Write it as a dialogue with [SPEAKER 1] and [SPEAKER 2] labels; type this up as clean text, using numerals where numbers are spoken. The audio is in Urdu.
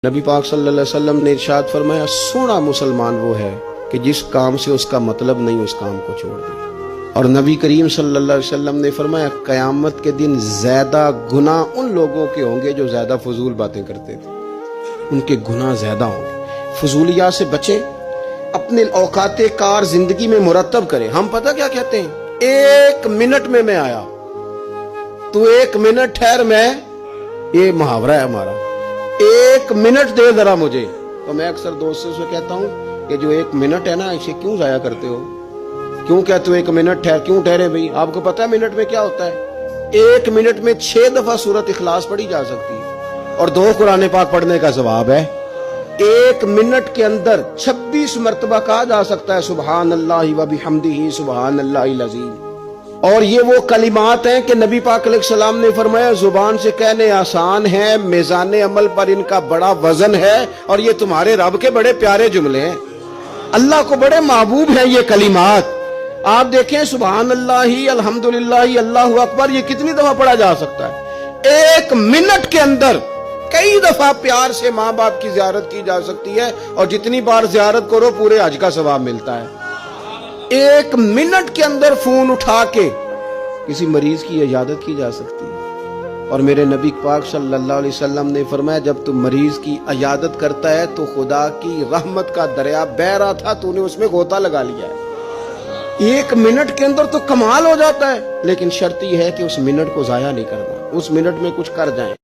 [SPEAKER 1] نبی پاک صلی اللہ علیہ وسلم نے ارشاد فرمایا سونا مسلمان وہ ہے کہ جس کام سے اس کا مطلب نہیں اس کام کو چھوڑ دے۔ اور نبی کریم صلی اللہ علیہ وسلم نے فرمایا قیامت کے دن زیادہ گناہ ان لوگوں کے ہوں گے جو زیادہ فضول باتیں کرتے تھے، ان کے گناہ زیادہ ہوں گے۔ فضولیات سے بچیں، اپنے اوقات کار زندگی میں مرتب کریں۔ ہم پتہ کیا کہتے ہیں، 1 منٹ میں آیا، تو 1 منٹ ٹھہر، میں یہ محاورہ ہے ہمارا، 1 منٹ دے ذرا مجھے۔ تو میں اکثر دوستوں سے کہتا ہوں کہ جو 1 منٹ ہے نا، اسے کیوں ضائع کرتے ہو؟ کیوں کہتے ہو 1 منٹ ٹھہر؟ کیوں ٹھہرے بھائی؟ آپ کو پتہ ہے منٹ میں کیا ہوتا ہے؟ 1 منٹ میں 6 دفعہ سورۃ اخلاص پڑھی جا سکتی ہے، اور 2 قرآن پاک پڑھنے کا ثواب ہے۔ 1 منٹ کے اندر 26 مرتبہ کہا جا سکتا ہے سبحان اللہ و بحمدہ سبحان اللہ العظیم۔ اور یہ وہ کلمات ہیں کہ نبی پاک علیہ السلام نے فرمایا زبان سے کہنے آسان ہیں، میزان عمل پر ان کا بڑا وزن ہے، اور یہ تمہارے رب کے بڑے پیارے جملے ہیں، اللہ کو بڑے محبوب ہیں یہ کلمات۔ آپ دیکھیں سبحان اللہ، الحمدللہ، اللہ اکبر، یہ کتنی دفعہ پڑھا جا سکتا ہے؟ 1 منٹ کے اندر کئی دفعہ پیار سے ماں باپ کی زیارت کی جا سکتی ہے، اور جتنی بار زیارت کرو پورے حج کا ثواب ملتا ہے۔ 1 منٹ کے اندر فون اٹھا کے کسی مریض کی عیادت کی جا سکتی ہے، اور میرے نبی پاک صلی اللہ علیہ وسلم نے فرمایا جب تم مریض کی عیادت کرتا ہے تو خدا کی رحمت کا دریا بہہ رہا تھا، تو نے اس میں غوطہ لگا لیا ہے۔ 1 منٹ کے اندر تو کمال ہو جاتا ہے، لیکن شرط یہ ہے کہ اس منٹ کو ضائع نہیں کرنا، اس منٹ میں کچھ کر جائیں۔